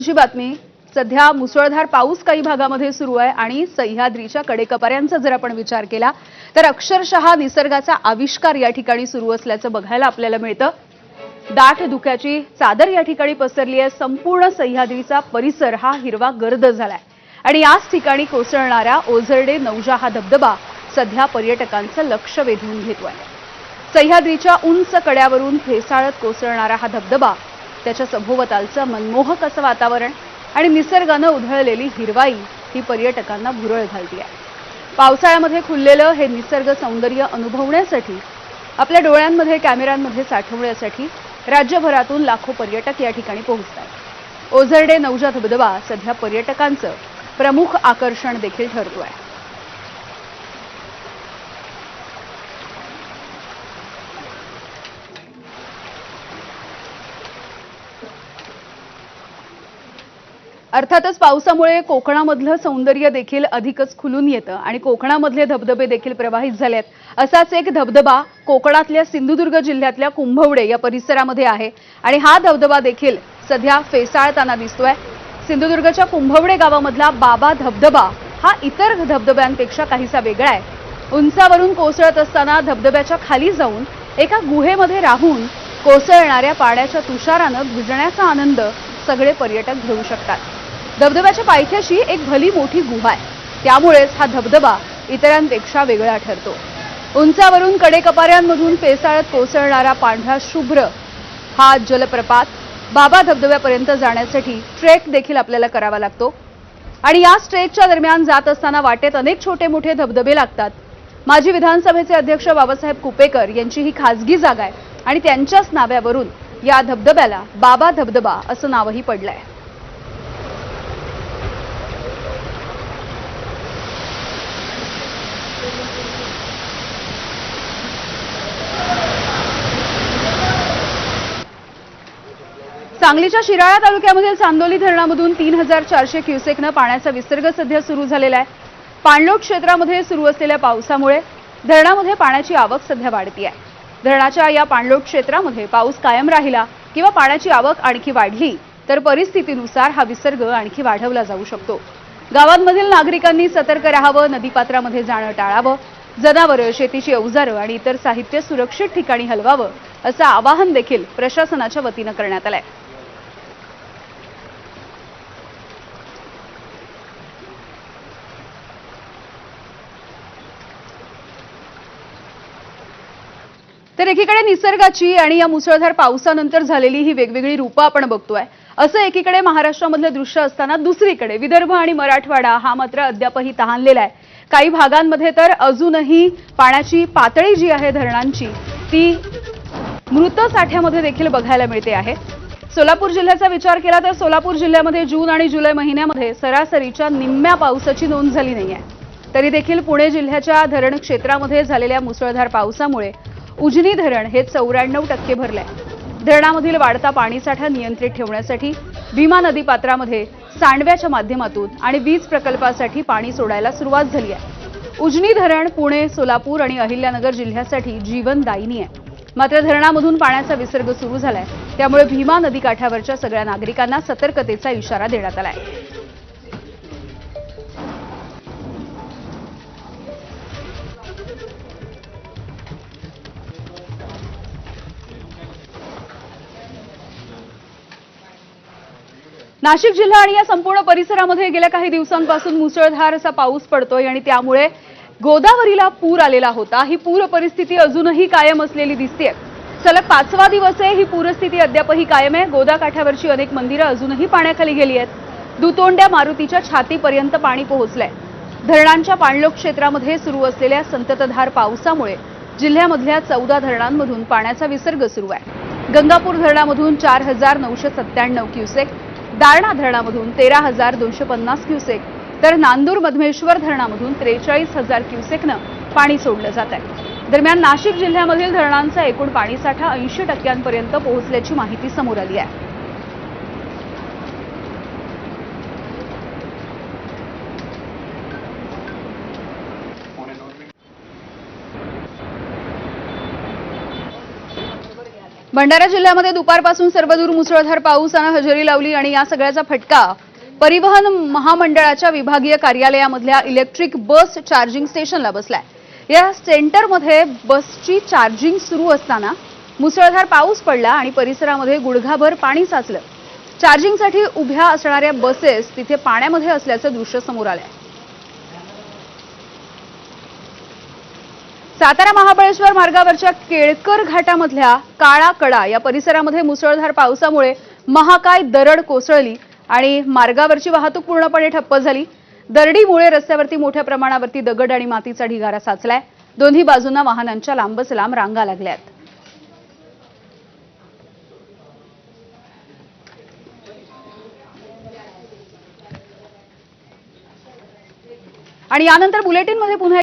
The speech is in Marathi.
ची बातमी सध्या मुसळधार पाऊस काही भागामध्ये सुरू आहे आणि सह्याद्रीच्या कडेकपाऱ्यांचा जर आपण विचार केला तर अक्षरशः निसर्गाचा आविष्कार या ठिकाणी सुरू असल्याचं बघायला आपल्याला मिळतं। दाट धुक्याची चादर या ठिकाणी पसरली आहे। संपूर्ण सह्याद्रीचा परिसर हा हिरवा गर्द झालाय आणि याच ठिकाणी कोसळणारा ओझरडे नौजा हा धबधबा सध्या पर्यटकांचं लक्ष वेधून घेतोय। सह्याद्रीच्या उंच कड्यावरून फेसाळत कोसळणारा हा धबधबा, त्याच्या सभोवतालचं मनमोहक असं वातावरण आणि निसर्गानं उधळलेली हिरवाई ही पर्यटकांना भुरळ घालते आहे। पावसाळ्यामध्ये खुललेलं हे निसर्ग सौंदर्य अनुभवण्यासाठी, आपल्या डोळ्यांमध्ये कॅमेऱ्यांमध्ये साठवण्यासाठी राज्यभरातून लाखो पर्यटक या ठिकाणी पोहोचतात। ओझरडे नौजा धबधबा सध्या पर्यटकांचं प्रमुख आकर्षण देखील ठरतोय। अर्थातच पावसामुळे कोकणामधलं सौंदर्य देखील अधिकच खुलून येतं आणि कोकणामधले धबधबे देखील प्रवाहित झालेत। असाच एक धबधबा कोकणातल्या सिंधुदुर्ग जिल्ह्यातल्या कुंभवडे या परिसरामध्ये आहे आणि हा धबधबा देखील सध्या फेसाळताना दिसतोय। सिंधुदुर्गच्या कुंभवडे गावामधला बाबा धबधबा हा इतर धबधब्यांपेक्षा काहीसा वेगळा आहे। उंचावरून कोसळत असताना धबधब्याच्या खाली जाऊन एका गुहेमध्ये राहून कोसळणाऱ्या पाण्याच्या तुषारानं भिजण्याचा आनंद सगळे पर्यटक घेऊ शकतात। धबधब्याच्या पायथ्याशी एक भली मोठी गुहा आहे, त्यामुळेच हा धबधबा इतरांपेक्षा वेगळा ठरतो। उंचावरून कडेकपाऱ्यांमधून फेसाळत कोसळणारा पांढरा शुभ्र हा जलप्रपात बाबा धबधब्यापर्यंत जाण्यासाठी ट्रेक देखील आपल्याला करावा लागतो आणि या ट्रेकच्या दरम्यान जात असताना वाटेत अनेक छोटे मोठे धबधबे लागतात। माजी विधानसभेचे अध्यक्ष बाबासाहेब कुपेकर यांची ही खासगी जागा आहे आणि त्यांच्याच नावावरून या धबधब्याला बाबा धबधबा असं नावही पडलंय। सांगलीच्या शिराळा तालुक्यामधील चांदोली धरणामधून 3400 क्युसेकनं पाण्याचा विसर्ग सध्या सुरू झालेला आहे। पाणलोट क्षेत्रामध्ये सुरू असलेल्या पावसामुळे धरणामध्ये पाण्याची आवक सध्या वाढती आहे। धरणाच्या या पाणलोट क्षेत्रामध्ये पाऊस कायम राहिला किंवा पाण्याची आवक आणखी वाढली तर परिस्थितीनुसार हा विसर्ग आणखी वाढवला जाऊ शकतो। गावांमधील नागरिकांनी सतर्क राहावं, नदीपात्रामध्ये जाणं टाळावं, जनावरं, शेतीची अवजारं आणि इतर साहित्य सुरक्षित ठिकाणी हलवावं असं आवाहन देखील प्रशासनाच्या वतीनं करण्यात आलंय। तर एकीकडे निसर्गाची आणि या मुसळधार पावसानंतर झालेली ही वेगवेगळी रूपं आपण बघतोय। असं एकीकडे महाराष्ट्रामधलं दृश्य असताना दुसरीकडे विदर्भ आणि मराठवाडा हा मात्र अद्यापही तहानलेला आहे। काही भागांमध्ये तर अजूनही पाण्याची पातळी जी आहे धरणांची ती मृत साठ्यामध्ये देखील बघायला मिळते आहे। सोलापूर जिल्ह्याचा विचार केला तर सोलापूर जिल्ह्यामध्ये जून आणि जुलै महिन्यामध्ये सरासरीच्या निम्म्या पावसाची नोंद झाली नाहीये। तरी देखील पुणे जिल्ह्याच्या धरण क्षेत्रामध्ये झालेल्या मुसळधार पावसामुळे उजनी धरण हे 94% भरलंय। धरणामधील वाढता पाणीसाठा नियंत्रित ठेवण्यासाठी भीमा नदी पात्रामध्ये सांडव्याच्या माध्यमातून आणि वीज प्रकल्पासाठी पाणी सोडायला सुरुवात झाली आहे। उजनी धरण पुणे, सोलापूर आणि अहिल्यानगर जिल्ह्यासाठी जीवनदायिनी आहे। मात्र धरणामधून पाण्याचा विसर्ग सुरू झालाय, त्यामुळे भीमा नदी काठावरच्या सगळ्या नागरिकांना सतर्कतेचा इशारा देण्यात आलाय। नाशिक जिल्हा आणि या संपूर्ण परिसरामध्ये गेल्या काही दिवसांपासून मुसळधार असा पाऊस पडतोय आणि त्यामुळे गोदावरीला पूर आलेला होता। ही पूर परिस्थिती अजूनही कायम असलेली दिसतेय। सलग 5वा दिवस आहे ही पूरस्थिती अद्यापही कायम आहे। गोदा काठावरची अनेक मंदिरं अजूनही पाण्याखाली गेली आहेत। दुतोंड्या मारुतीच्या छातीपर्यंत पाणी पोहोचलंय। धरणांच्या पाणलोट क्षेत्रामध्ये सुरू असलेल्या संततधार पावसामुळे जिल्ह्यामधल्या 14 धरणांमधून पाण्याचा विसर्ग सुरू आहे। गंगापूर धरणामधून 4997 क्युसेक, दारणा धरणामधून 13250 क्युसेक तर नांदूर मधमेश्वर धरणामधून 43000 क्युसेकनं पाणी सोडलं जात आहे। दरम्यान नाशिक जिल्ह्यामधील धरणांचा एकूण पाणीसाठा 80% पोहोचल्याची माहिती समोर आली आहे। भंडारा जिल्ह्यामध्ये दुपारपासून सर्वदूर मुसळधार पावसानं हजेरी लावली आणि या सगळ्याचा फटका परिवहन महामंडळाच्या विभागीय कार्यालयामधल्या इलेक्ट्रिक बस चार्जिंग स्टेशनला बसलाय। या सेंटरमध्ये बसची चार्जिंग सुरू असताना मुसळधार पाऊस पडला आणि परिसरामध्ये गुडघाभर पाणी साचलं। चार्जिंगसाठी उभ्या असणाऱ्या बसेस तिथे पाण्यामध्ये असल्याचं दृश्य समोर आलंय। सातारा महाबळेश्वर मार्गावरच्या केळकर घाटामधल्या काळा कडा या परिसरामध्ये मुसळधार पावसामुळे महाकाय दरड कोसळली आणि मार्गावरची वाहतूक पूर्णपणे ठप्प झाली। दरडीमुळे रस्त्यावरती मोठ्या प्रमाणावरती दगड आणि मातीचा ढिगारा साचलाय। दोन्ही बाजूंना वाहनांच्या लांबच लांब रांगा लागल्यात। आणि यानंतर बुलेटिनमध्ये पुन्हा